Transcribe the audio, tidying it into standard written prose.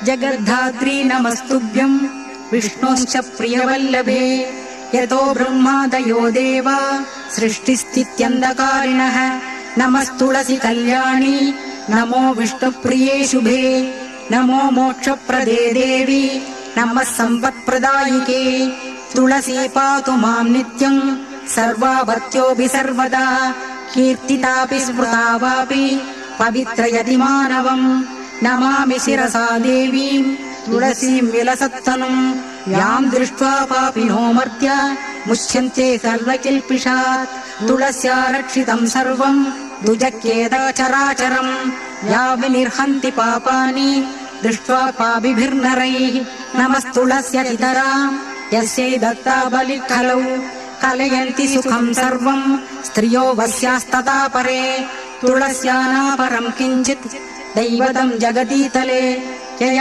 जगद्धात्री नमस्तुभ्यं विष्णोश्च प्रियवल्लभे यतो ब्रह्मादयो देवा सृष्टिस्थित्यन्धकारिणः नमस्तुलसी कल्याणी नमो विष्णुप्रिये शुभे नमो मोक्षप्रदे देवी नमः सम्पत्प्रदायिके तुलसी पातु मां नित्यं सर्वावत्योऽपि सर्वदा कीर्तितापि स्मृता वापि पवित्रयति मानवम् नमामि शिरसा देवीं तुलसीं विलसत्तनुं यां दृष्ट्वा पापिनो मर्त्य मुच्यन्ते सर्वकिल्पिषात् तुलस्या रक्षितं सर्वं दुजक्येदचराचरम् या विनिर्हन्ति पापानि दृष्ट्वा पापिभिर्नरैः नमस्तुलस्यतितरां यस्यै दत्ता बलिः खलौ कलयन्ति सुखं सर्वं स्त्रियो वस्यास्तथा परे तुलस्या नापरं किञ्चित् दैवतं जगतीतले